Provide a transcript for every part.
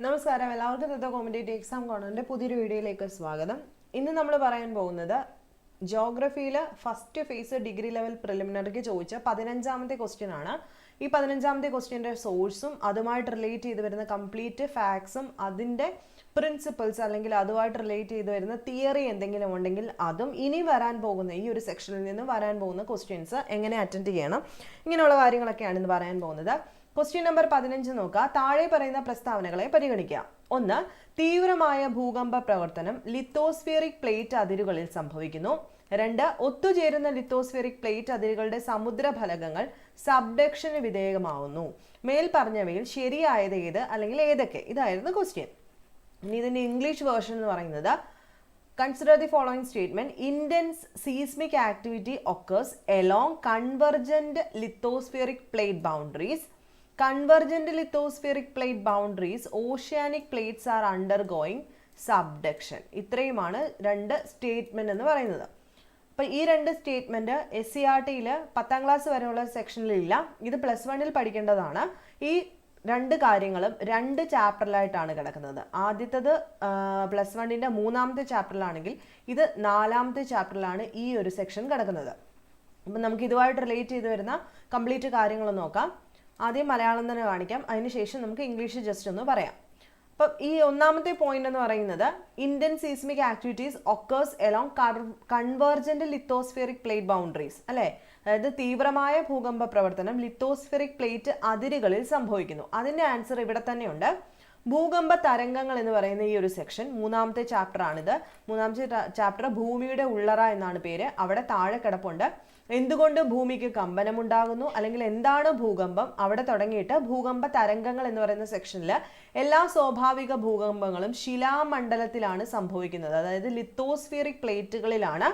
നമസ്കാരം, എല്ലാവർക്കും തത്വ competitive exam കോർണറിന്റെ പുതിയൊരു വീഡിയോയിലേക്ക് സ്വാഗതം. ഇന്ന് നമ്മൾ പറയാൻ പോകുന്നത് ജോഗ്രഫിയിൽ ഫസ്റ്റ് ഫേസ് ഡിഗ്രി ലെവൽ പ്രിലിമിനറിക്ക് ചോദിച്ച 15ാമത്തെ ക്വസ്റ്റ്യൻ ആണ്. ഈ 15ാമത്തെ ക്വസ്റ്റ്യൻ്റെ സോഴ്സും അതുമായിട്ട് റിലേറ്റ് ചെയ്ത് വരുന്ന കംപ്ലീറ്റ് ഫാക്ട്സും അതിൻ്റെ പ്രിൻസിപ്പിൾസ് അല്ലെങ്കിൽ അതുമായിട്ട് റിലേറ്റ് ചെയ്ത് വരുന്ന തിയറി എന്തെങ്കിലും ഉണ്ടെങ്കിൽ അതും ഇനി വരാൻ പോകുന്ന ഈ ഒരു സെക്ഷനിൽ നിന്ന് വരാൻ പോകുന്ന ക്വസ്റ്റ്യൻസ് എങ്ങനെ അറ്റൻഡ് ചെയ്യണം, ഇങ്ങനെയുള്ള കാര്യങ്ങളൊക്കെയാണ് ഇന്ന് പറയാൻ പോകുന്നത്. ക്വസ്റ്റ്യൻ നമ്പർ 15 നോക്കുക. താഴെ പറയുന്ന പ്രസ്താവനകളെ പരിഗണിക്കുക. 1. തീവ്രമായ ഭൂകമ്പ പ്രവർത്തനം ലിത്തോസ്ഫിയറിക് പ്ലേറ്റ് അതിരുകളിൽ സംഭവിക്കുന്നു. 2. ഒത്തുചേരുന്ന ലിത്തോസ്ഫിയറിക് പ്ലേറ്റ് അതിരുകളുടെ സമുദ്രഫലകങ്ങൾ സബ്ഡക്ഷന് വിധേയമാവുന്നു. മേൽ പറഞ്ഞവയിൽ ശരിയായത് ഏത് അല്ലെങ്കിൽ ഏതൊക്കെ? ഇതായിരുന്നു ക്വസ്റ്റ്യൻ. ഇനി ഇതിന്റെ ഇംഗ്ലീഷ് വേർഷൻ എന്ന് പറയുന്നത് Consider the following statement. Intense seismic activity occurs along convergent lithospheric plate boundaries. Convergent lithospheric plate boundaries, oceanic plates are undergoing subduction. ഇത്രയുമാണ് രണ്ട് സ്റ്റേറ്റ്മെന്റ് എന്ന് പറയുന്നത്. അപ്പോൾ ഈ രണ്ട് സ്റ്റേറ്റ്മെന്റ് SCRT-യിൽ 10ാം ക്ലാസ് വരെയുള്ള സെക്ഷനിലില്ല. ഇത് +1-ൽ പഠിക്കേണ്ടതാണ്. ഈ രണ്ട് കാര്യങ്ങളും രണ്ട് ചാപ്റ്ററിലായിട്ടാണ് കിടക്കുന്നത്. ആദ്യത്തേത് +1-ന്റെ 3ാമത്തെ ചാപ്റ്ററിലാണെങ്കിൽ ഇത് 4ാമത്തെ ചാപ്റ്ററിലാണ് ഈ ഒരു സെക്ഷൻ കിടക്കുന്നത്. അപ്പം നമുക്ക് ഇതുമായിട്ട് റിലേറ്റ് ചെയ്ത് വരുന്ന കംപ്ലീറ്റ് കാര്യങ്ങൾ നോക്കാം. ആദ്യം മലയാളം തന്നെ കാണിക്കാം, അതിനുശേഷം നമുക്ക് ഇംഗ്ലീഷ് ജസ്റ്റ് ഒന്ന് പറയാം. അപ്പം ഈ ഒന്നാമത്തെ പോയിന്റ് എന്ന് പറയുന്നത് intense seismic activities occurs along convergent lithospheric plate boundaries, അല്ലെ? അതായത് തീവ്രമായ ഭൂകമ്പ പ്രവർത്തനം ലിത്തോസ്ഫിയറിക് പ്ലേറ്റ് അതിരുകളിൽ സംഭവിക്കുന്നു. അതിന്റെ ആൻസർ ഇവിടെ തന്നെയുണ്ട്. ഭൂകമ്പ തരംഗങ്ങൾ എന്ന് പറയുന്ന ഈ ഒരു സെക്ഷൻ 3ാമത്തെ ചാപ്റ്റർ ആണിത്. 3ാമത്തെ ചാപ്റ്റർ ഭൂമിയുടെ ഉള്ളറ എന്നാണ് പേര്. അവിടെ താഴെ കിടപ്പുണ്ട് എന്തുകൊണ്ട് ഭൂമിക്ക് കമ്പനമുണ്ടാകുന്നു അല്ലെങ്കിൽ എന്താണ് ഭൂകമ്പം, അവിടെ തുടങ്ങിയിട്ട് ഭൂകമ്പ തരംഗങ്ങൾ എന്ന് പറയുന്ന സെക്ഷനിൽ എല്ലാ സ്വാഭാവിക ഭൂകമ്പങ്ങളും ശിലാമണ്ഡലത്തിലാണ് സംഭവിക്കുന്നത്. അതായത് ലിത്തോസ്ഫിയറിക് പ്ലേറ്റുകളിലാണ്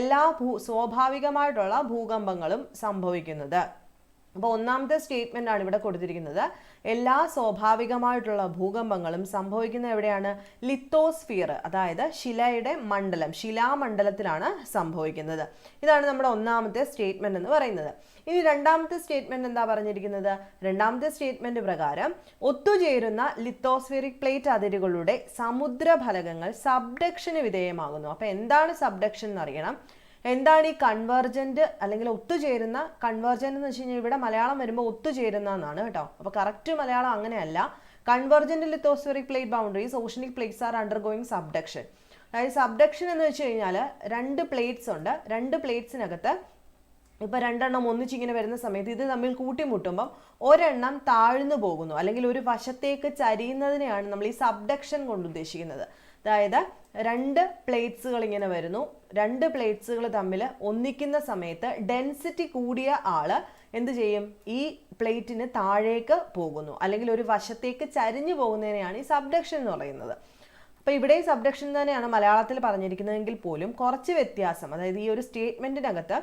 എല്ലാ സ്വാഭാവികമായിട്ടുള്ള ഭൂകമ്പങ്ങളും സംഭവിക്കുന്നത്. അപ്പോൾ ഒന്നാമത്തെ സ്റ്റേറ്റ്മെന്റ് ആണ് ഇവിടെ കൊടുത്തിരിക്കുന്നത്. എല്ലാ സ്വാഭാവികമായിട്ടുള്ള ഭൂകമ്പങ്ങളും സംഭവിക്കുന്നത് എവിടെയാണ്? ലിത്തോസ്ഫിയർ, അതായത് ശിലയുടെ മണ്ഡലം, ശിലാമണ്ഡലത്തിലാണ് സംഭവിക്കുന്നത്. ഇതാണ് നമ്മുടെ ഒന്നാമത്തെ സ്റ്റേറ്റ്മെന്റ് എന്ന് പറയുന്നത്. ഇനി രണ്ടാമത്തെ സ്റ്റേറ്റ്മെന്റ് എന്താ പറഞ്ഞിരിക്കുന്നത്? രണ്ടാമത്തെ സ്റ്റേറ്റ്മെന്റ് പ്രകാരം ഒത്തുചേരുന്ന ലിത്തോസ്ഫിയറിക് പ്ലേറ്റ് അതിരുകളുടെ സമുദ്രഫലകങ്ങൾ സബ്ഡക്ഷന് വിധേയമാകുന്നു. അപ്പൊ എന്താണ് സബ്ഡക്ഷൻ എന്ന് അറിയണം. എന്താണ് ഈ കൺവേർജന്റ് അല്ലെങ്കിൽ ഒത്തുചേരുന്ന? കൺവേർജന്റ് എന്ന് വെച്ച് കഴിഞ്ഞാൽ ഇവിടെ മലയാളം വരുമ്പോൾ ഒത്തുചേരുന്ന എന്നാണ് കേട്ടോ. അപ്പോൾ കറക്റ്റ് മലയാളം അങ്ങനെയല്ല. Convergent lithospheric plate boundaries oceanic plates are undergoing subduction. അതായത് സബ്ഡക്ഷൻ എന്ന് വെച്ച് കഴിഞ്ഞാൽ രണ്ട് പ്ലേറ്റ്സ് ഉണ്ട്. രണ്ട് പ്ലേറ്റ്സിനകത്ത് ഇപ്പം രണ്ടെണ്ണം ഒന്നിച്ചിങ്ങനെ വരുന്ന സമയത്ത് ഇത് തമ്മിൽ കൂട്ടിമുട്ടുമ്പം ഒരെണ്ണം താഴ്ന്നു പോകുന്നു അല്ലെങ്കിൽ ഒരു വശത്തേക്ക് ചരിയുന്നതിനെയാണ് നമ്മൾ ഈ സബ്ഡക്ഷൻ കൊണ്ട് ഉദ്ദേശിക്കുന്നത്. അതായത് രണ്ട് പ്ലേറ്റ്സുകൾ ഇങ്ങനെ വരുന്നു. രണ്ട് പ്ലേറ്റ്സുകൾ തമ്മിൽ ഒന്നിക്കുന്ന സമയത്ത് ഡെൻസിറ്റി കൂടിയ ആള് എന്ത് ചെയ്യും? ഈ പ്ലേറ്റിന് താഴേക്ക് പോകുന്നു അല്ലെങ്കിൽ ഒരു വശത്തേക്ക് ചരിഞ്ഞു പോകുന്നതിനെയാണ് ഈ സബ്ഡക്ഷൻ എന്ന് പറയുന്നത്. അപ്പോൾ ഇവിടെ സബ്ഡക്ഷൻ തന്നെയാണ് മലയാളത്തിൽ പറഞ്ഞിരിക്കുന്നതെങ്കിൽ പോലും കുറച്ച് വ്യത്യാസം. അതായത് ഈ ഒരു സ്റ്റേറ്റ്മെന്റിനകത്ത്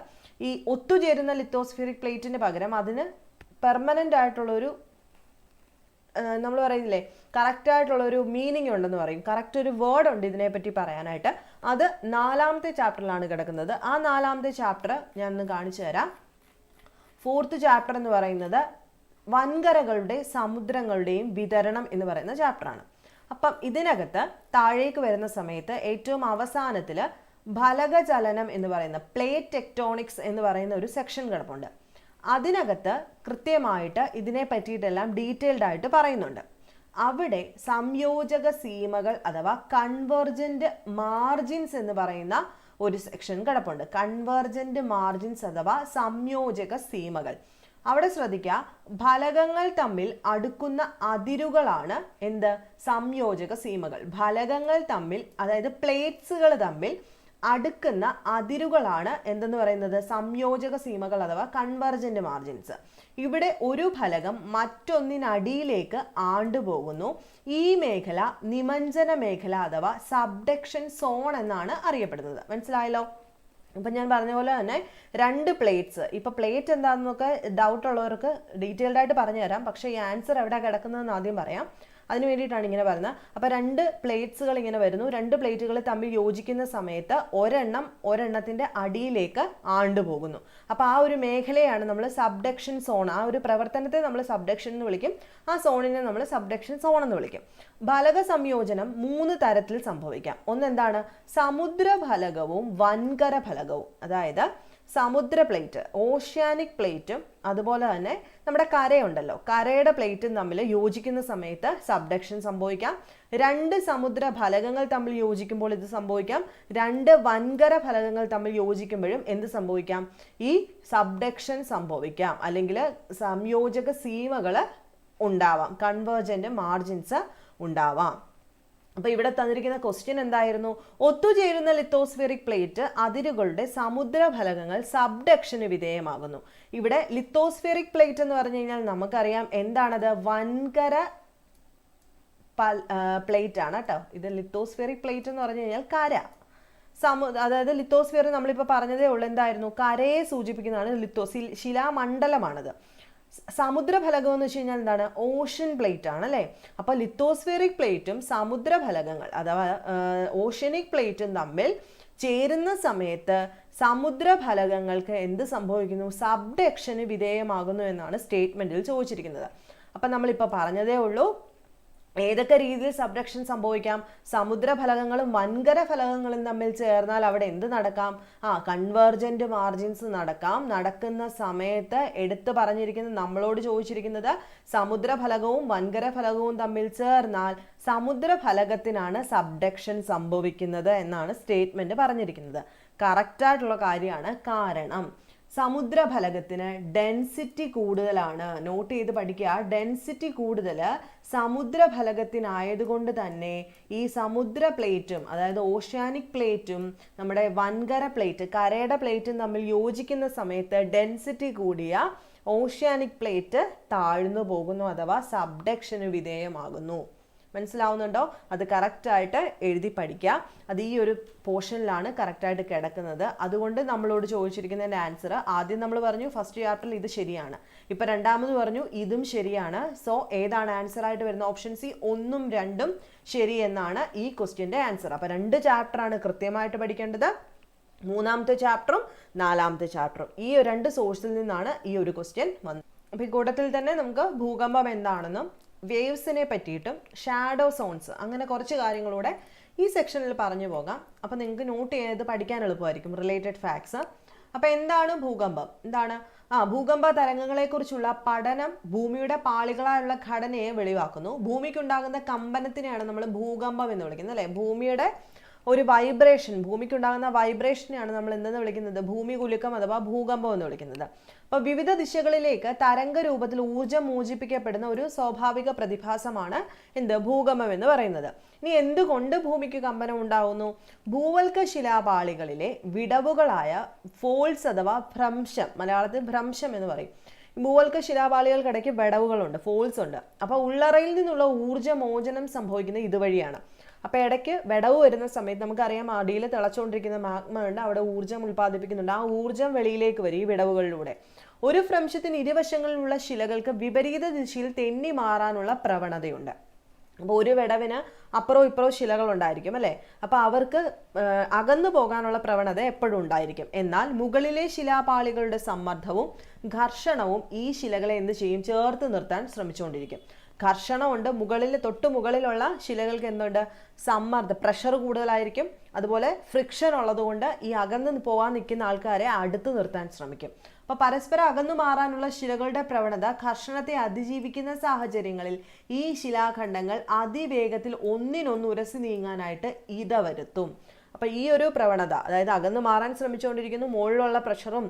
ഈ ഒത്തുചേരുന്ന ലിത്തോസ്ഫിയറിക് പ്ലേറ്റിന് പകരം അതിന് പെർമനന്റ് ആയിട്ടുള്ളൊരു നമ്മൾ പറയുന്നില്ലേ കറക്റ്റ് ആയിട്ടുള്ള ഒരു മീനിങ് ഉണ്ടെന്ന് പറയും. കറക്റ്റ് ഒരു വേർഡ് ഉണ്ട് ഇതിനെപ്പറ്റി പറയാനായിട്ട്. അത് 4ാമത്തെ ചാപ്റ്ററിലാണ് കിടക്കുന്നത്. ആ 4ാമത്തെ ചാപ്റ്റർ ഞാൻ ഒന്ന് കാണിച്ചു തരാം. 4th ചാപ്റ്റർ എന്ന് പറയുന്നത് വൻകരകളുടെ സമുദ്രങ്ങളുടെയും വിതരണം എന്ന് പറയുന്ന ചാപ്റ്ററാണ്. അപ്പം ഇതിനകത്ത് താഴേക്ക് വരുന്ന സമയത്ത് ഏറ്റവും അവസാനത്തിൽ ഫലകചലനം എന്ന് പറയുന്ന പ്ലേറ്റ് ടെക്ടോണിക്സ് എന്ന് പറയുന്ന ഒരു സെക്ഷൻ കിടപ്പുണ്ട്. അതിനകത്ത് കൃത്യമായിട്ട് ഇതിനെ പറ്റിയിട്ടെല്ലാം ഡീറ്റെയിൽഡ് ആയിട്ട് പറയുന്നുണ്ട്. അവിടെ സംയോജക സീമകൾ അഥവാ കൺവേർജന്റ് മാർജിൻസ് എന്ന് പറയുന്ന ഒരു സെക്ഷൻ കിടപ്പുണ്ട്. കൺവേർജന്റ് മാർജിൻസ് അഥവാ സംയോജക സീമകൾ. അവിടെ ശ്രദ്ധിക്കുക, ഫലകങ്ങൾ തമ്മിൽ അടുക്കുന്ന അതിരുകളാണ് എന്ത്? സംയോജക സീമകൾ. ഫലകങ്ങൾ തമ്മിൽ, അതായത് പ്ലേറ്റ്സുകൾ തമ്മിൽ അടുക്കുന്ന അതിരുകളാണ് എന്തെന്ന് പറയുന്നത്? സംയോജക സീമകൾ അഥവാ കൺവർജന്റ് മാർജിൻസ്. ഇവിടെ ഒരു ഫലകം മറ്റൊന്നിനടിയിലേക്ക് ആണ്ടുപോകുന്നു. ഈ മേഖല നിമഞ്ജന മേഖല അഥവാ സബ്ഡക്ഷൻ സോൺ എന്നാണ് അറിയപ്പെടുന്നത്. മനസ്സിലായല്ലോ? ഇപ്പം ഞാൻ പറഞ്ഞ പോലെ തന്നെ രണ്ട് പ്ലേറ്റ്സ്. ഇപ്പം പ്ലേറ്റ് എന്താണെന്നൊക്കെ ഡൗട്ട് ഉള്ളവർക്ക് ഡീറ്റെയിൽഡ് ആയിട്ട് പറഞ്ഞു തരാം. പക്ഷേ ഈ ആൻസർ എവിടെ കിടക്കുന്നതെന്ന് ആദ്യം പറയാം. അതിന് വേണ്ടിയിട്ടാണ് ഇങ്ങനെ പറയുന്നത്. അപ്പോൾ 2 പ്ലേറ്റ്സുകൾ ഇങ്ങനെ വരുന്നു. 2 പ്ലേറ്റുകൾ തമ്മിൽ യോജിക്കുന്ന സമയത്ത് ഒരെണ്ണത്തിൻ്റെ അടിയിലേക്ക് ആണ്ടുപോകുന്നു. അപ്പോൾ ആ ഒരു മേഖലയാണ് നമ്മൾ സബ്ഡക്ഷൻ സോൺ. ആ ഒരു പ്രവർത്തനത്തെ നമ്മൾ സബ്ഡക്ഷൻ എന്ന് വിളിക്കും. ആ സോണിനെ നമ്മൾ സബ്ഡക്ഷൻ സോൺ എന്ന് വിളിക്കും. ഫലക സംയോജനം 3 തരത്തിൽ സംഭവിക്കാം. ഒന്നെന്താണ്? സമുദ്രഫലകവും വൻകര ഫലകവും. അതായത് സമുദ്ര പ്ലേറ്റ്, ഓഷ്യാനിക് പ്ലേറ്റും അതുപോലെ തന്നെ നമ്മുടെ കരയുണ്ടല്ലോ, കരയുടെ പ്ലേറ്റും തമ്മിൽ യോജിക്കുന്ന സമയത്ത് സബ്ഡക്ഷൻ സംഭവിക്കാം. 2 സമുദ്ര ഫലകങ്ങൾ തമ്മിൽ യോജിക്കുമ്പോൾ ഇത് സംഭവിക്കാം. 2 വൻകര ഫലകങ്ങൾ തമ്മിൽ യോജിക്കുമ്പോഴും എന്ത് സംഭവിക്കാം? ഈ സബ്ഡക്ഷൻ സംഭവിക്കാം. അല്ലെങ്കിൽ സംയോജക സീമകൾ ഉണ്ടാവാം, കൺവേർജന്റ് മാർജിൻസ് ഉണ്ടാവാം. അപ്പോൾ ഇവിടെ തന്നിരിക്കുന്ന ക്വസ്റ്റ്യൻ എന്തായിരുന്നു? ഒത്തുചേരുന്ന ലിത്തോസ്ഫിയറിക് പ്ലേറ്റ് അതിരുകളുടെ സമുദ്രഫലകങ്ങൾ സബ്ഡക്ഷന് വിധേയമാകുന്നു. ഇവിടെ ലിത്തോസ്ഫിയറിക് പ്ലേറ്റ് എന്ന് പറഞ്ഞു കഴിഞ്ഞാൽ നമുക്കറിയാം എന്താണത്? വൻകര പ്ലേറ്റ് ആണ് കേട്ടോ. ഇത് ലിത്തോസ്ഫിയറിക് പ്ലേറ്റ് എന്ന് പറഞ്ഞു കഴിഞ്ഞാൽ കര, അതായത് ലിത്തോസ്ഫിയർ നമ്മളിപ്പോൾ പറഞ്ഞതേ ഉള്ളൂ, എന്തായിരുന്നു? കരയെ സൂചിപ്പിക്കുന്നതാണ്. ശിലാമണ്ഡലമാണത്. സമുദ്രഫലകം എന്ന് വെച്ച് കഴിഞ്ഞാൽ എന്താണ്? ഓഷ്യൻ പ്ലേറ്റ് ആണ് അല്ലേ. അപ്പോൾ ലിത്തോസ്ഫിയറിക് പ്ലേറ്റും സമുദ്രഫലകങ്ങൾ അഥവാ ഓഷ്യനിക് പ്ലേറ്റും തമ്മിൽ ചേരുന്ന സമയത്ത് സമുദ്രഫലകങ്ങൾക്ക് എന്ത് സംഭവിക്കുന്നു? സബ്ഡക്ഷന് വിധേയമാകുന്നു എന്നാണ് സ്റ്റേറ്റ്മെന്റിൽ ചോദിച്ചിരിക്കുന്നത്. അപ്പം നമ്മളിപ്പോൾ പറഞ്ഞതേ ഉള്ളൂ ഏതൊക്കെ രീതിയിൽ സബ്ഡക്ഷൻ സംഭവിക്കാം? സമുദ്രഫലകങ്ങളും വൻകര ഫലകങ്ങളും തമ്മിൽ ചേർന്നാൽ അവിടെ എന്ത് നടക്കാം? കൺവേർജന്റ് മാർജിൻസ് നടക്കാം. നടക്കുന്ന സമയത്ത് എടുത്തു പറഞ്ഞിരിക്കുന്നത്, നമ്മളോട് ചോദിച്ചിരിക്കുന്നത്, സമുദ്രഫലകവും വൻകര ഫലകവും തമ്മിൽ ചേർന്നാൽ സമുദ്രഫലകത്തിനാണ് സബ്ഡക്ഷൻ സംഭവിക്കുന്നത് എന്നാണ് സ്റ്റേറ്റ്മെന്റ് പറഞ്ഞിരിക്കുന്നത്. കറക്റ്റായിട്ടുള്ള കാര്യമാണ്. കാരണം സമുദ്രഫലകത്തിന് ഡെൻസിറ്റി കൂടുതലാണ്. നോട്ട് ചെയ്ത് പഠിക്കുക. ഡെൻസിറ്റി കൂടുതൽ സമുദ്രഫലകത്തിനായതുകൊണ്ട് തന്നെ ഈ സമുദ്ര പ്ലേറ്റും അതായത് ഓഷ്യാനിക് പ്ലേറ്റും നമ്മുടെ വൻകര പ്ലേറ്റ്, കരയുടെ പ്ലേറ്റും തമ്മിൽ യോജിക്കുന്ന സമയത്ത് ഡെൻസിറ്റി കൂടിയ ഓഷ്യാനിക് പ്ലേറ്റ് താഴ്ന്നു പോകുന്നു അഥവാ സബ്ഡക്ഷന് വിധേയമാകുന്നു. മനസ്സിലാവുന്നുണ്ടോ? അത് കറക്റ്റായിട്ട് എഴുതി പഠിക്കുക. അത് ഈ ഒരു പോർഷനിലാണ് കറക്റ്റായിട്ട് കിടക്കുന്നത്. അതുകൊണ്ട് നമ്മളോട് ചോദിച്ചിരിക്കുന്നതിൻ്റെ ആൻസർ ആദ്യം നമ്മൾ പറഞ്ഞു ഫസ്റ്റ് ചാപ്റ്ററിൽ ഇത് ശരിയാണ്, ഇപ്പം രണ്ടാമത് പറഞ്ഞു ഇതും ശരിയാണ്. സോ ഏതാണ് ആൻസർ ആയിട്ട് വരുന്നത്? ഓപ്ഷൻ സി 1ഉം 2ഉം ശരി എന്നാണ് ഈ ക്വസ്റ്റ്യൻ്റെ ആൻസർ. അപ്പം 2 ചാപ്റ്ററാണ് കൃത്യമായിട്ട് പഠിക്കേണ്ടത്. 3ാമത്തെ ചാപ്റ്ററും 4ാമത്തെ ചാപ്റ്ററും ഈ 2 സോഴ്സിൽ നിന്നാണ് ഈ ഒരു ക്വസ്റ്റ്യൻ വന്നത്. അപ്പോൾ ഈ കൂട്ടത്തിൽ തന്നെ നമുക്ക് ഭൂകമ്പം എന്താണെന്നും വേവ്സിനെ പറ്റിയിട്ടും ഷാഡോ സോൺസ് അങ്ങനെ കുറച്ച് കാര്യങ്ങളൂടെ ഈ സെക്ഷനിൽ പറഞ്ഞു പോകാം. അപ്പോൾ നിങ്ങൾക്ക് നോട്ട് ചെയ്ത് പഠിക്കാൻ എളുപ്പമായിരിക്കും റിലേറ്റഡ് ഫാക്ട്സ്. അപ്പോൾ എന്താണ് ഭൂകമ്പം? എന്താണ്? ഭൂകമ്പ തരംഗങ്ങളെക്കുറിച്ചുള്ള പഠനം ഭൂമിയുടെ പാളികളായുള്ള ഘടനയെ വെളിവാക്കുന്നു. ഭൂമിക്കുണ്ടാകുന്ന കമ്പനത്തിനെയാണ് നമ്മൾ ഭൂകമ്പം എന്ന് വിളിക്കുന്നത് അല്ലേ. ഭൂമിയുടെ ഒരു വൈബ്രേഷൻ, ഭൂമിക്കുണ്ടാകുന്ന വൈബ്രേഷനെയാണ് നമ്മൾ എന്തെന്ന് വിളിക്കുന്നത്? ഭൂമി കുലുക്കം അഥവാ ഭൂകമ്പം എന്ന് വിളിക്കുന്നത്. അപ്പോൾ വിവിധ ദിശകളിലേക്ക് തരംഗ രൂപത്തിൽ ഊർജ്ജം മോചിപ്പിക്കപ്പെടുന്ന ഒരു സ്വാഭാവിക പ്രതിഭാസമാണ് എന്ത്? ഭൂകമ്പം എന്ന് പറയുന്നത്. ഇനി എന്തുകൊണ്ട് ഭൂമിക്ക് കമ്പനം ഉണ്ടാകുന്നു? ഭൂവൽക്ക ശിലാപാളികളിലെ വിടവുകളായ ഫോൾസ് അഥവാ ഭ്രംശം, മലയാളത്തിൽ ഭ്രംശം എന്ന് പറയും. ഭൂവൽക്ക ശിലാപാളികൾക്കിടയ്ക്ക് വിടവുകളുണ്ട്, ഫോൾസ് ഉണ്ട്. അപ്പോൾ ഉള്ളറയിൽ നിന്നുള്ള ഊർജ്ജമോചനം സംഭവിക്കുന്നത് ഇതുവഴിയാണ്. അപ്പോൾ ഇടയ്ക്ക് വിടവ് വരുന്ന സമയത്ത് നമുക്കറിയാം അടിയിൽ തിളച്ചുകൊണ്ടിരിക്കുന്ന മാഗ്മ ഉണ്ട്, അവിടെ ഊർജ്ജം ഉൽപ്പാദിപ്പിക്കുന്നുണ്ട്. ആ ഊർജ്ജം വെളിയിലേക്ക് വരും ഈ വിടവുകളിലൂടെ. ഒരു ഭ്രംശത്തിന് ഇരുവശങ്ങളിലുള്ള ശിലകൾക്ക് വിപരീത ദിശയിൽ തെന്നി മാറാനുള്ള പ്രവണതയുണ്ട്. അപ്പോൾ ഒരു വിടവിന് അപ്പുറവും ഇപ്പുറവും ശിലകൾ ഉണ്ടായിരിക്കും അല്ലേ. അപ്പോൾ അവർക്ക് അകന്നു പോകാനുള്ള പ്രവണത എപ്പോഴും ഉണ്ടായിരിക്കും. എന്നാൽ മുകളിലെ ശിലാപാളികളുടെ സമ്മർദ്ദവും ഘർഷണവും ഈ ശിലകളെ എന്ത് ചെയ്യും? ചേർത്ത് നിർത്താൻ ശ്രമിച്ചുകൊണ്ടിരിക്കും. ഘർഷണമുണ്ട്, തൊട്ടു മുകളിലുള്ള ശിലകൾക്ക് എന്തുണ്ട്? സമ്മർദ്ദം, പ്രഷർ കൂടുതലായിരിക്കും. അതുപോലെ ഫ്രിക്ഷൻ ഉള്ളതുകൊണ്ട് ഈ അകന്ന് പോകാൻ നിൽക്കുന്ന ആൾക്കാരെ അടുത്ത് നിർത്താൻ ശ്രമിക്കും. അപ്പോൾ പരസ്പരം അകന്നു മാറാനുള്ള ശിലകളുടെ പ്രവണത ഘർഷണത്തെ അതിജീവിക്കുന്ന സാഹചര്യങ്ങളിൽ ഈ ശിലാഖണ്ഡങ്ങൾ അതിവേഗത്തിൽ ഒന്നിനൊന്ന് ഉരസി നീങ്ങാനായിട്ട് ഇടവരുത്തും. അപ്പോൾ ഈ ഒരു പ്രവണത, അതായത് അകന്ന് മാറാൻ ശ്രമിച്ചുകൊണ്ടിരിക്കുന്നു, മുകളിലുള്ള പ്രഷറും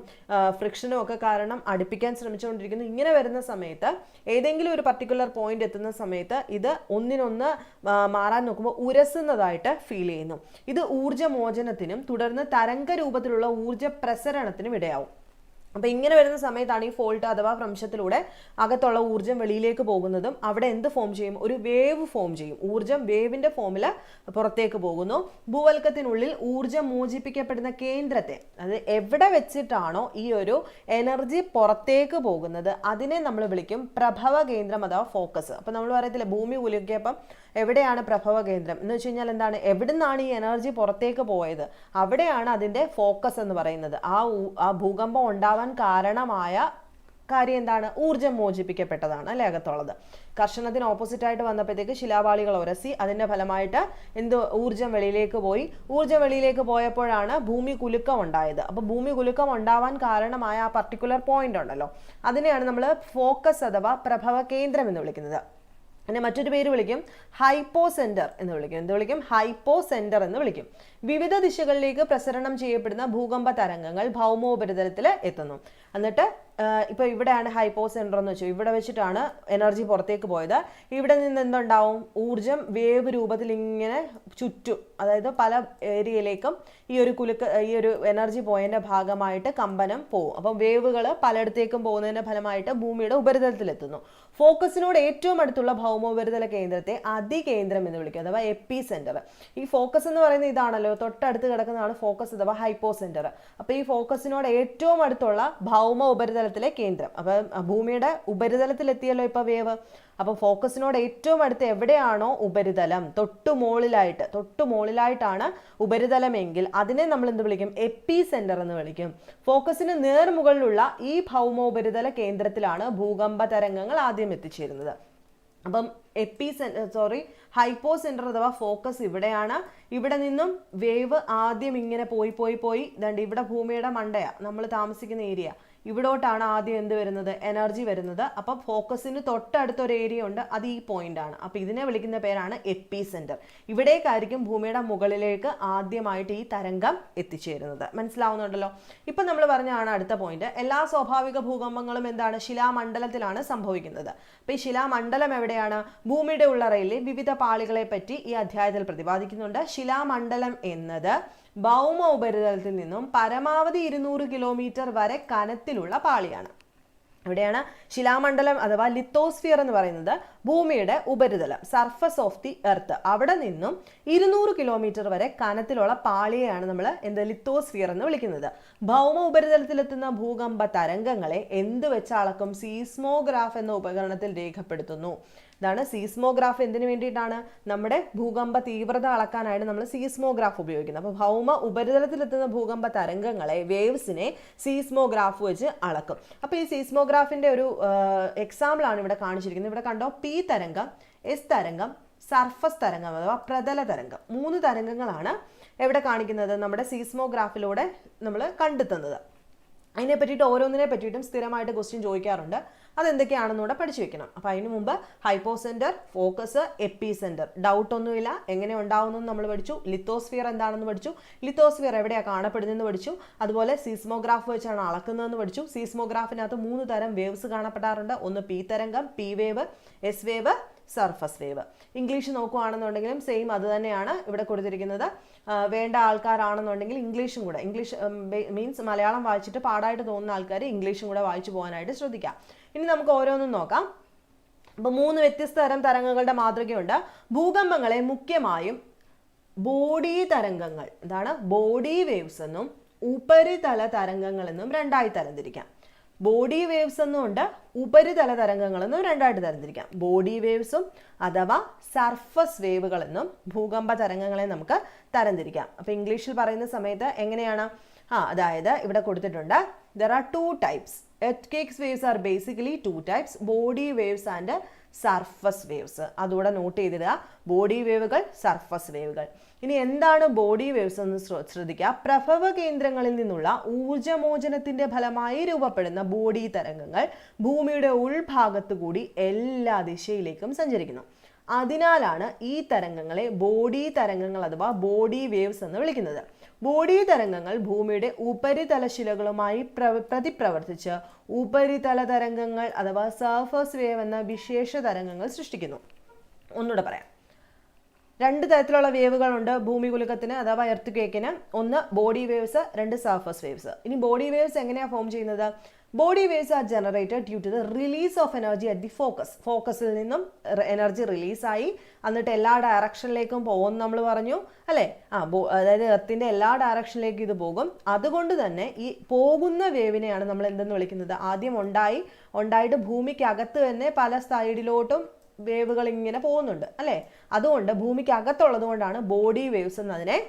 ഫ്രിക്ഷനും ഒക്കെ കാരണം അടുപ്പിക്കാൻ ശ്രമിച്ചുകൊണ്ടിരിക്കുന്നു. ഇങ്ങനെ വരുന്ന സമയത്ത് ഏതെങ്കിലും ഒരു പർട്ടിക്കുലർ പോയിന്റ് എത്തുന്ന സമയത്ത് ഇത് ഒന്നിനൊന്ന് മാറാൻ നോക്കുമ്പോൾ ഉരസുന്നതായിട്ട് ഫീൽ ചെയ്യുന്നു. ഇത് ഊർജ്ജമോചനത്തിനും തുടർന്ന് തരംഗ രൂപത്തിലുള്ള ഊർജ്ജ പ്രസരണത്തിനും ഇടയാവും. അപ്പോൾ ഇങ്ങനെ വരുന്ന സമയത്താണ് ഈ ഫോൾട്ട് അഥവാ ഭ്രംശത്തിലൂടെ അകത്തുള്ള ഊർജ്ജം വെളിയിലേക്ക് പോകുന്നതും അവിടെ എന്ത് ഫോം ചെയ്യും? ഒരു വേവ് ഫോം ചെയ്യും. ഊർജ്ജം വേവിന്റെ ഫോമിൽ പുറത്തേക്ക് പോകുന്നു. ഭൂവൽക്കത്തിനുള്ളിൽ ഊർജ്ജം മോചിപ്പിക്കപ്പെടുന്ന കേന്ദ്രത്തെ, അത് എവിടെ വെച്ചിട്ടാണോ ഈ ഒരു എനർജി പുറത്തേക്ക് പോകുന്നത് അതിനെ നമ്മൾ വിളിക്കും പ്രഭവ കേന്ദ്രം അഥവാ ഫോക്കസ്. അപ്പം നമ്മൾ പറയത്തില്ല ഭൂമി കുലുക്കിയപ്പം എവിടെയാണ് പ്രഭവ കേന്ദ്രം എന്ന് വെച്ച് കഴിഞ്ഞാൽ എന്താണ്? എവിടെ നിന്നാണ് ഈ എനർജി പുറത്തേക്ക് പോയത് അവിടെയാണ് അതിൻ്റെ ഫോക്കസ് എന്ന് പറയുന്നത്. ആ ഭൂകമ്പം ഉണ്ടാവാൻ കാരണമായ കാര്യം എന്താണ്? ഊർജ്ജം മോചിപ്പിക്കപ്പെട്ടതാണ് അല്ലെ അകത്തുള്ളത്. കർഷണത്തിന് ഓപ്പോസിറ്റ് ആയിട്ട് വന്നപ്പോഴത്തേക്ക് ശിലാപാളികൾ ഉരസി അതിന്റെ ഫലമായിട്ട് ഊർജ്ജം വെളിയിലേക്ക് പോയി. ഊർജ്ജം വെളിയിലേക്ക് പോയപ്പോഴാണ് ഭൂമി കുലുക്കം ഉണ്ടായത്. അപ്പോൾ ഭൂമി കുലുക്കം ഉണ്ടാവാൻ കാരണമായ ആ പർട്ടിക്കുലർ പോയിന്റ് ഉണ്ടല്ലോ, അതിനെയാണ് നമ്മൾ ഫോക്കസ് അഥവാ പ്രഭവ കേന്ദ്രം എന്ന് വിളിക്കുന്നത്. പിന്നെ മറ്റൊരു പേര് വിളിക്കും ഹൈപ്പോ സെന്റർ എന്ന് വിളിക്കും. എന്ത് വിളിക്കും? ഹൈപ്പോ സെന്റർ എന്ന് വിളിക്കും. വിവിധ ദിശകളിലേക്ക് പ്രസരണം ചെയ്യപ്പെടുന്ന ഭൂകമ്പ തരംഗങ്ങൾ ഭൗമോപരിതലത്തിൽ എത്തുന്നു. എന്നിട്ട് ഇപ്പൊ ഇവിടെയാണ് ഹൈപ്പോ സെന്റർ എന്ന് വെച്ചു, ഇവിടെ വെച്ചിട്ടാണ് എനർജി പുറത്തേക്ക് പോയത്. ഇവിടെ നിന്ന് എന്തുണ്ടാവും? ഊർജം വേവ് രൂപത്തിൽ ഇങ്ങനെ ചുറ്റും, അതായത് പല ഏരിയയിലേക്കും ഈ ഒരു എനർജി പോയതിന്റെ ഭാഗമായിട്ട് കമ്പനം പോകും. അപ്പം വേവുകൾ പലയിടത്തേക്കും പോകുന്നതിന്റെ ഫലമായിട്ട് ഭൂമിയുടെ ഉപരിതലത്തിൽ എത്തുന്നു. ഫോക്കസിനോട് ഏറ്റവും അടുത്തുള്ള ഭൗമോപരിതല കേന്ദ്രത്തെ അതികേന്ദ്രം എന്ന് വിളിക്കും, അഥവാ എപ്പി സെന്റർ. ഈ ഫോക്കസ് എന്ന് പറയുന്നത് ഇതാണല്ലോ, തൊട്ടടുത്ത് കിടക്കുന്നതാണ് ഫോക്കസ് അഥവാ ഹൈപ്പോ സെന്റർ. അപ്പൊ ഈ ഫോക്കസിനോട് ഏറ്റവും അടുത്തുള്ള ഭൗമ ഉപരിതലത്തിലെ കേന്ദ്രം, അപ്പൊ ഭൂമിയുടെ ഉപരിതലത്തിൽ എത്തിയല്ലോ ഇപ്പൊ വേവ്. അപ്പൊ ഫോക്കസിനോട് ഏറ്റവും അടുത്ത് എവിടെയാണോ ഉപരിതലം, തൊട്ടുമുകളിലായിട്ടാണ് ഉപരിതലമെങ്കിൽ അതിനെ നമ്മൾ എന്ത് വിളിക്കും? എപ്പി സെന്റർ എന്ന് വിളിക്കും. ഫോക്കസിന് നേർമുകളിലുള്ള ഈ ഭൗമോപരിതല കേന്ദ്രത്തിലാണ് ഭൂകമ്പ തരംഗങ്ങൾ ആദ്യം എത്തിച്ചേരുന്നത്. അപ്പം ഹൈപ്പോ സെന്റർ അഥവാ ഫോക്കസ് ഇവിടെയാണ്. ഇവിടെ നിന്നും വേവ് ആദ്യം ഇങ്ങനെ പോയി ദണ്ട് ഇവിടെ ഭൂമിയുടെ മണ്ടയാ നമ്മൾ താമസിക്കുന്ന ഏരിയ, ഇവിടോട്ടാണ് ആദ്യം എന്ത് വരുന്നത്? എനർജി വരുന്നത്. അപ്പം ഫോക്കസിന് തൊട്ടടുത്തൊരു ഏരിയ ഉണ്ട്, അത് ഈ പോയിന്റ് ആണ്. അപ്പം ഇതിനെ വിളിക്കുന്ന പേരാണ് എപ്പി സെന്റർ. ഇവിടേക്കായിരിക്കും ഭൂമിയുടെ മുകളിലേക്ക് ആദ്യമായിട്ട് ഈ തരംഗം എത്തിച്ചേരുന്നത്. മനസ്സിലാവുന്നുണ്ടല്ലോ? ഇപ്പം നമ്മൾ പറഞ്ഞാണ് അടുത്ത പോയിന്റ്, എല്ലാ സ്വാഭാവിക ഭൂകമ്പങ്ങളും എന്താണ്? ശിലാമണ്ഡലത്തിലാണ് സംഭവിക്കുന്നത്. അപ്പം ഈ ശിലാമണ്ഡലം എവിടെയാണ്? ഭൂമിയുടെ ഉള്ളറയിലെ വിവിധ പാളികളെ പറ്റി ഈ അധ്യായത്തിൽ പ്രതിപാദിക്കുന്നുണ്ട്. ശിലാമണ്ഡലം എന്നത് ഭൗമ ഉപരിതലത്തിൽ നിന്നും പരമാവധി 200 കിലോമീറ്റർ വരെ കനത്തിലുള്ള പാളിയാണ്. എവിടെയാണ് ശിലാമണ്ഡലം അഥവാ ലിത്തോസ്ഫിയർ എന്ന് പറയുന്നത്? ഭൂമിയുടെ ഉപരിതലം, സർഫസ് ഓഫ് ദി എർത്ത്. അവിടെ നിന്നും 200 കിലോമീറ്റർ വരെ കനത്തിലുള്ള പാളിയെയാണ് നമ്മൾ ലിത്തോസ്ഫിയർ എന്ന് വിളിക്കുന്നത്. ഭൗമ ഉപരിതലത്തിലെത്തുന്ന ഭൂകമ്പ തരംഗങ്ങളെ എന്ത് വെച്ച് അളക്കും? സീസ്മോഗ്രാഫ് എന്ന ഉപകരണത്തിൽ രേഖപ്പെടുത്തുന്നു. ഇതാണ് സീസ്മോഗ്രാഫ്. എന്തിനു വേണ്ടിയിട്ടാണ്? നമ്മുടെ ഭൂകമ്പ തീവ്രത അളക്കാനായിട്ട് നമ്മൾ സീസ്മോഗ്രാഫ് ഉപയോഗിക്കുന്നത്. അപ്പോൾ ഭൗമ ഉപരിതലത്തിലെത്തുന്ന ഭൂകമ്പ തരംഗങ്ങളെ, വേവ്സിനെ സീസ്മോഗ്രാഫ് വെച്ച് അളക്കും. അപ്പോൾ ഈ സീസ്മോഗ്രാഫിന്റെ ഒരു എക്സാമ്പിൾ ആണ് ഇവിടെ കാണിച്ചിരിക്കുന്നത്. ഇവിടെ കണ്ടോ, പി തരംഗം, എസ് തരംഗം, സർഫസ് തരംഗം അഥവാ പ്രതല തരംഗം. 3 തരംഗങ്ങളാണ് എവിടെ കാണിക്കുന്നത്? നമ്മുടെ സീസ്മോഗ്രാഫിലൂടെ നമ്മൾ കണ്ടെത്തുന്നത്. അതിനെ പറ്റിയിട്ട് ഓരോന്നിനെ പറ്റിയിട്ടും സ്ഥിരമായിട്ട് ക്വസ്റ്റ്യൻ ചോദിക്കാറുണ്ട്. അതെന്തൊക്കെയാണെന്നൂടെ പഠിച്ചു വെക്കണം. അപ്പം അതിന് മുമ്പ് hypocentre, focus, epicentre, doubt ഒന്നുമില്ല. എങ്ങനെ ഉണ്ടാവുന്നെന്ന് നമ്മൾ പഠിച്ചു. ലിത്തോസ്ഫിയർ എന്താണെന്ന് പഠിച്ചു. ലിത്തോസ്ഫിയർ എവിടെയാണ് കാണപ്പെടുന്നതെന്ന് പഠിച്ചു. അതുപോലെ സീസ്മോഗ്രാഫ് വെച്ചാണ് അളക്കുന്നതെന്ന് പഠിച്ചു. സീസ്മോഗ്രാഫിനകത്ത് 3 തരം വേവ്സ് കാണപ്പെടാറുണ്ട്. ഒന്ന് പി തരംഗം, P wave, S wave, surface wave. English നോക്കുകയാണെന്നുണ്ടെങ്കിലും സെയിം അത് തന്നെയാണ് ഇവിടെ കൊടുത്തിരിക്കുന്നത്. വേണ്ട ആൾക്കാരാണെന്നുണ്ടെങ്കിൽ ഇംഗ്ലീഷും കൂടെ, ഇംഗ്ലീഷ് മീൻസ് മലയാളം വായിച്ചിട്ട് പാടായിട്ട് തോന്നുന്ന ആൾക്കാർ ഇംഗ്ലീഷും കൂടെ വായിച്ചു പോകാനായിട്ട് ശ്രദ്ധിക്കാം. ഇനി നമുക്ക് ഓരോന്നും നോക്കാം. അപ്പോൾ 3 വ്യത്യസ്ത തരം തരംഗങ്ങളുടെ മാതൃകയുണ്ട്. ഭൂകമ്പങ്ങളെ മുഖ്യമായും ബോഡി തരംഗങ്ങൾ, എന്താണ് ബോഡി വേവ്സ് എന്നും ഉപരിതല തരംഗങ്ങൾ എന്നും രണ്ടായി തരംതിരിക്കാം. ബോഡി വേവ്സ് എന്നുണ്ട്, ഉപരിതല തരംഗങ്ങൾ എന്നും രണ്ടായിട്ട് തരംതിരിക്കാം. ബോഡി വേവ്സും അഥവാ സർഫസ് വേവുകൾ എന്നും ഭൂകമ്പ തരംഗങ്ങളെ നമുക്ക് തരംതിരിക്കാം. അപ്പൊ ഇംഗ്ലീഷിൽ പറയുന്ന സമയത്ത് എങ്ങനെയാണ്? അതായത് ഇവിടെ കൊടുത്തിട്ടുണ്ട്, there are 2 types. Earthquake waves are basically 2 types, body waves and surface waves. അതുകൂടെ നോട്ട് ചെയ്തിടുക. ബോഡി വേവുകൾ, സർഫസ് വേവുകൾ. ഇനി എന്താണ് ബോഡി വേവ്സ് എന്ന് ശ്രദ്ധിക്കുക. പ്രഭവ കേന്ദ്രങ്ങളിൽ നിന്നുള്ള ഊർജ്ജമോചനത്തിന്റെ ഫലമായി രൂപപ്പെടുന്ന ബോഡി തരംഗങ്ങൾ ഭൂമിയുടെ ഉൾഭാഗത്തു കൂടി എല്ലാ ദിശയിലേക്കും സഞ്ചരിക്കുന്നു. അതിനാലാണ് ഈ തരംഗങ്ങളെ ബോഡി തരംഗങ്ങൾ അഥവാ ബോഡി വേവ്സ് എന്ന് വിളിക്കുന്നത്. ബോഡി തരംഗങ്ങൾ ഭൂമിയുടെ ഉപരിതല ശിലകളുമായി പ്രതിപ്രവർത്തിച്ച് ഉപരിതല തരംഗങ്ങൾ അഥവാ സർഫസ് വേവ് എന്ന വിശേഷ തരംഗങ്ങൾ സൃഷ്ടിക്കുന്നു. ഒന്നുകൂടെ പറയാം. രണ്ട് തരത്തിലുള്ള വേവുകളുണ്ട് ഭൂമികുലുക്കത്തിന് അഥവാ എർത്ത് ക്വേക്കിന്. ഒന്ന് ബോഡി വേവ്സ്, രണ്ട് സർഫസ് വേവ്സ്. ഇനി ബോഡി വേവ്സ് എങ്ങനെയാണ് ഫോം ചെയ്യുന്നത്? Body waves are generated due to the release of energy at the focus. ഫോക്കസിൽ നിന്നും എനർജി റിലീസായി എന്നിട്ട് എല്ലാ ഡയറക്ഷനിലേക്കും പോകും നമ്മൾ പറഞ്ഞു അല്ലേ? അതായത് എർത്തിന്റെ എല്ലാ ഡയറക്ഷനിലേക്കും ഇത് പോകും. അതുകൊണ്ട് തന്നെ ഈ പോകുന്ന വേവിനെയാണ് നമ്മൾ എന്തെന്ന് വിളിക്കുന്നത്? ആദ്യം ഉണ്ടായിട്ട് ഭൂമിക്ക് അകത്ത് തന്നെ പല സൈഡിലോട്ടും വേവുകൾ ഇങ്ങനെ പോകുന്നുണ്ട് അല്ലേ? അതുകൊണ്ട് ഭൂമിക്ക് അകത്തുള്ളത് കൊണ്ടാണ് ബോഡി വേവ്സ് എന്നതിനെ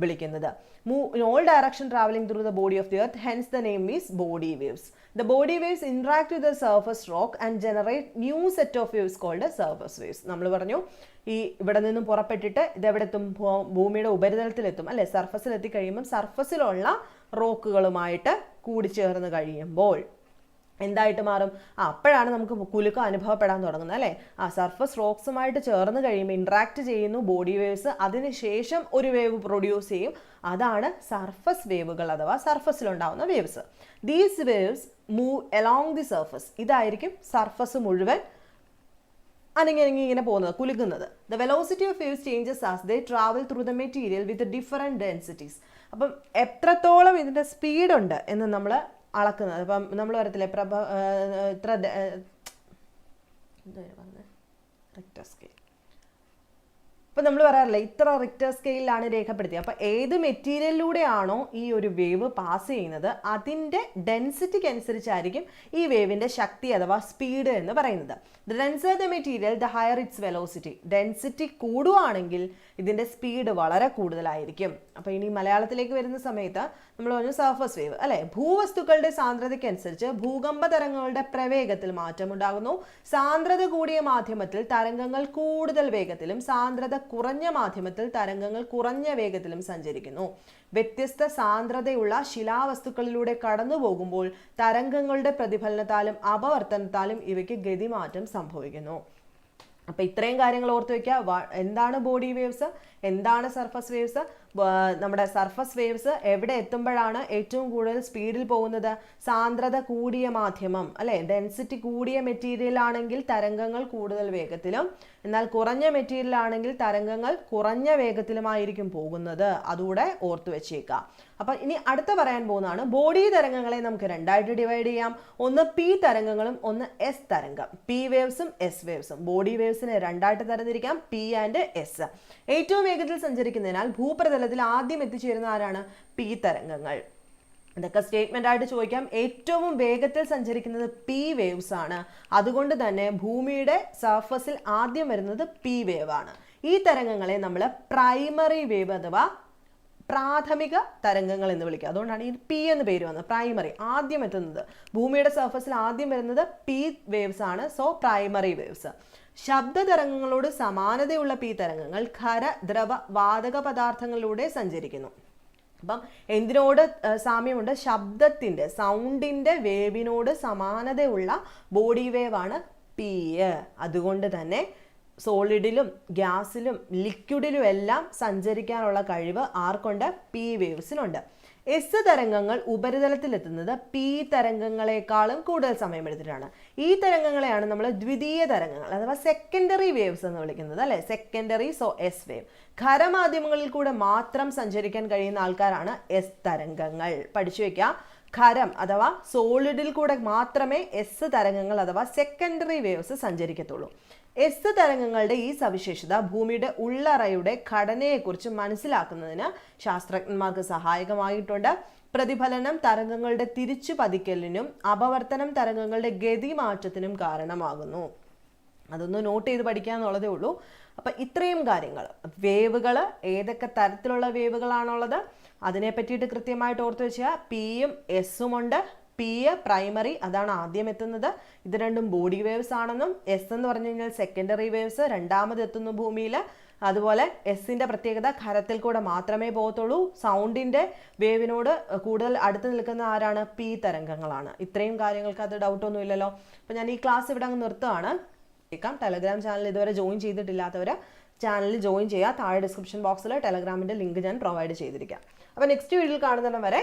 വിളിക്കുന്നത്. In all direction traveling through the body of the earth, hence the name is body waves. The body waves interact with the surface rock and generate new set of waves called surface waves. നമ്മൾ പറഞ്ഞു ഈ ഇവിടെ നിന്നും പുറപ്പെട്ടിട്ട് ഇതെവിടെത്തും? ഭൂമിയുടെ ഉപരിതലത്തിലെത്തും അല്ലെ? സർഫസിൽ എത്തിക്കഴിയുമ്പം സർഫസിലുള്ള റോക്കുകളുമായിട്ട് കൂടിച്ചേർന്ന് കഴിയുമ്പോൾ എന്തായിട്ട് മാറും? അപ്പോഴാണ് നമുക്ക് കുലുക്കം അനുഭവപ്പെടാൻ തുടങ്ങുന്നത് അല്ലേ? സർഫസ് റോക്സുമായിട്ട് ചേർന്ന് കഴിയുമ്പോൾ ഇൻട്രാക്ട് ചെയ്യുന്നു ബോഡി വേവ്സ്. അതിനുശേഷം ഒരു വേവ് പ്രൊഡ്യൂസ് ചെയ്യും. അതാണ് സർഫസ് വേവുകൾ അഥവാ സർഫസിലുണ്ടാവുന്ന waves. These waves move along the surface. ഇതായിരിക്കും സർഫസ് മുഴുവൻ അനങ്ങി ഇങ്ങനെ പോകുന്നത്, കുലുക്കുന്നത്. The velocity of waves changes as they travel through the material with different densities. അപ്പം എത്രത്തോളം ഇതിൻ്റെ സ്പീഡുണ്ട് എന്ന് നമ്മൾ അളക്കുന്നത്. അപ്പം നമ്മൾ വരത്തില്ലേ ഇത്ര റിക്ടർ സ്കെയിൽ. അപ്പം നമ്മൾ പറയാറില്ല ഇത്ര റിക്ടർ സ്കെയിലാണ് രേഖപ്പെടുത്തിയത്. അപ്പം ഏത് മെറ്റീരിയലിലൂടെയാണോ ഈ ഒരു വേവ് പാസ് ചെയ്യുന്നത് അതിൻ്റെ ഡെൻസിറ്റിക്ക് അനുസരിച്ചായിരിക്കും ഈ വേവിൻ്റെ ശക്തി അഥവാ സ്പീഡ് എന്ന് പറയുന്നത്. The denser the material the higher its velocity. Density കൂടുകയാണെങ്കിൽ ഇതിൻ്റെ സ്പീഡ് വളരെ കൂടുതലായിരിക്കും. അപ്പോൾ ഇനി മലയാളത്തിലേക്ക് വരുന്ന സമയത്ത് നമ്മൾ പറഞ്ഞു സർഫസ് വേവ് അല്ലേ? ഭൂവസ്തുക്കളുടെ സാന്ദ്രതയ്ക്കനുസരിച്ച് ഭൂകമ്പ തരംഗങ്ങളുടെ പ്രവേഗത്തിൽ മാറ്റമുണ്ടാകുന്നു. സാന്ദ്രത കൂടിയ മാധ്യമത്തിൽ തരംഗങ്ങൾ കൂടുതൽ വേഗത്തിലും സാന്ദ്രത കുറഞ്ഞ മാധ്യമത്തിൽ തരംഗങ്ങൾ കുറഞ്ഞ വേഗത്തിലും സഞ്ചരിക്കുന്നു. വ്യത്യസ്ത സാന്ദ്രതയുള്ള ശിലാവസ്തുക്കളിലൂടെ കടന്നു പോകുമ്പോൾ തരംഗങ്ങളുടെ പ്രതിഫലനത്താലും അപവർത്തനത്താലും ഇവയ്ക്ക് ഗതിമാറ്റം സംഭവിക്കുന്നു. അപ്പം ഇത്രയും കാര്യങ്ങൾ ഓർത്ത് വയ്ക്കുക. എന്താണ് ബോഡി വേവ്സ്, എന്താണ് സർഫസ് വേവ്സ്? നമ്മുടെ സർഫസ് വേവ്സ് എവിടെ എത്തുമ്പോഴാണ് ഏറ്റവും കൂടുതൽ സ്പീഡിൽ പോകുന്നത്? സാന്ദ്രത കൂടിയ മാധ്യമം അല്ലെ? ഡെൻസിറ്റി കൂടിയ മെറ്റീരിയൽ ആണെങ്കിൽ തരംഗങ്ങൾ കൂടുതൽ വേഗത്തിലും, എന്നാൽ കുറഞ്ഞ മെറ്റീരിയൽ ആണെങ്കിൽ തരംഗങ്ങൾ കുറഞ്ഞ വേഗത്തിലുമായിരിക്കും പോകുന്നത്. അതുകൂടെ ഓർത്തു വെച്ചേക്കാം. അപ്പം ഇനി അടുത്ത പറയാൻ പോകുന്നതാണ് ബോഡി തരംഗങ്ങളെ നമുക്ക് രണ്ടായിട്ട് ഡിവൈഡ് ചെയ്യാം. ഒന്ന് പി തരംഗങ്ങളും ഒന്ന് എസ് തരംഗം. പി വേവ്സും എസ് വേവ്സും. ബോഡി വേവ്സിനെ രണ്ടായിട്ട് തരംതിരിക്കാം, പി ആൻഡ് എസ്. ഏറ്റവും വേഗത്തിൽ സഞ്ചരിക്കുന്നതിനാൽ ഭൂപ്രതലത്തിൽ ആദ്യം എത്തിച്ചേരുന്ന ആരാണ്? പി തരംഗങ്ങൾ. ഇതൊക്കെ സ്റ്റേറ്റ്മെന്റ് ആയിട്ട് ചോദിക്കാം. ഏറ്റവും വേഗത്തിൽ സഞ്ചരിക്കുന്നത് പി വേവ്സ് ആണ്. അതുകൊണ്ട് തന്നെ ഭൂമിയുടെ സർഫസിൽ ആദ്യം വരുന്നത് പി വേവ് ആണ്. ഈ തരംഗങ്ങളെ നമ്മൾ പ്രൈമറി വേവ് അഥവാ പ്രാഥമിക തരംഗങ്ങൾ എന്ന് വിളിക്കുക. അതുകൊണ്ടാണ് ഈ പി എന്ന് പേര് വന്നത്. പ്രൈമറി, ആദ്യം എത്തുന്നത് ഭൂമിയുടെ സർഫസിൽ ആദ്യം വരുന്നത് പി വേവ്സ് ആണ്. So primary waves. ശബ്ദ തരംഗങ്ങളോട് സമാനതയുള്ള പി തരംഗങ്ങൾ ഖര, ദ്രവ, വാതക പദാർത്ഥങ്ങളിലൂടെ സഞ്ചരിക്കുന്നു. അപ്പം എന്തിനോട് സാമ്യമുണ്ട്? ശബ്ദത്തിൻ്റെ, സൗണ്ടിൻ്റെ വേവിനോട് സമാനതയുള്ള ബോഡി വേവ് ആണ് പി. അതുകൊണ്ട് തന്നെ സോളിഡിലും ഗ്യാസിലും ലിക്വിഡിലും എല്ലാം സഞ്ചരിക്കാനുള്ള കഴിവ് ആർക്കുണ്ട്? പി വേവ്സിനുണ്ട്. എസ് തരംഗങ്ങൾ ഉപരിതലത്തിലെത്തുന്നത് പി തരംഗങ്ങളെക്കാളും കൂടുതൽ സമയമെടുത്തിട്ടാണ്. ഈ തരംഗങ്ങളെയാണ് നമ്മൾ ദ്വിതീയ തരംഗങ്ങൾ അഥവാ സെക്കൻഡറി വേവ്സ് എന്ന് വിളിക്കുന്നത് അല്ലെ? Secondary, so S wave. ഖരമാധ്യമങ്ങളിൽ കൂടെ മാത്രം സഞ്ചരിക്കാൻ കഴിയുന്ന ആൾക്കാരാണ് എസ് തരംഗങ്ങൾ. പഠിച്ചു വെക്കുക. ഖരം അഥവാ സോളിഡിൽ കൂടെ മാത്രമേ എസ് തരംഗങ്ങൾ അഥവാ സെക്കൻഡറി വേവ്സ് സഞ്ചരിക്കത്തുള്ളൂ. എസ് തരംഗങ്ങളുടെ ഈ സവിശേഷത ഭൂമിയുടെ ഉള്ളറയുടെ ഘടനയെക്കുറിച്ച് മനസ്സിലാക്കുന്നതിന് ശാസ്ത്രജ്ഞന്മാർക്ക് സഹായകമായിട്ടുണ്ട്. പ്രതിഫലനം തരംഗങ്ങളുടെ തിരിച്ചു പതിക്കലിനും അപവർത്തനം തരംഗങ്ങളുടെ ഗതിമാറ്റത്തിനും കാരണമാകുന്നു. അതൊന്ന് നോട്ട് ചെയ്ത് പഠിക്കാന്നുള്ളതേ ഉള്ളൂ. അപ്പം ഇത്രയും കാര്യങ്ങൾ, വേവുകൾ ഏതൊക്കെ തരത്തിലുള്ള വേവുകളാണുള്ളത് അതിനെ പറ്റിയിട്ട് കൃത്യമായിട്ട് ഓർത്ത് വെച്ചാൽ പിയും എസും ഉണ്ട്. പി പ്രൈമറി, അതാണ് ആദ്യം എത്തുന്നത്. ഇത് രണ്ടും ബോഡി വേവ്സ് ആണെന്നും എസ് എന്ന് പറഞ്ഞു കഴിഞ്ഞാൽ സെക്കൻഡറി വേവ്സ്, രണ്ടാമത് എത്തുന്നു ഭൂമിയിൽ. അതുപോലെ എസിൻ്റെ പ്രത്യേകത ഖരത്തിൽ കൂടെ മാത്രമേ പോകത്തുള്ളൂ. സൗണ്ടിൻ്റെ വേവിനോട് കൂടുതൽ അടുത്ത് നിൽക്കുന്ന ആരാണ്? പി തരംഗങ്ങളാണ്. ഇത്രയും കാര്യങ്ങൾക്ക് അത് ഡൗട്ടൊന്നും ഇല്ലല്ലോ. അപ്പം ഞാൻ ഈ ക്ലാസ് ഇവിടെ അങ്ങ് നിർത്തുകയാണ്. ടെലഗ്രാം ചാനൽ ഇതുവരെ ജോയിൻ ചെയ്തിട്ടില്ലാത്തവർ ചാനലിൽ ജോയിൻ ചെയ്യുക. താഴെ ഡിസ്ക്രിപ്ഷൻ ബോക്സിൽ ടെലഗ്രാമിൻ്റെ ലിങ്ക് ഞാൻ പ്രൊവൈഡ് ചെയ്തിരിക്കാം. അപ്പോൾ നെക്സ്റ്റ് വീഡിയോയിൽ കാണുന്നിടം വരെ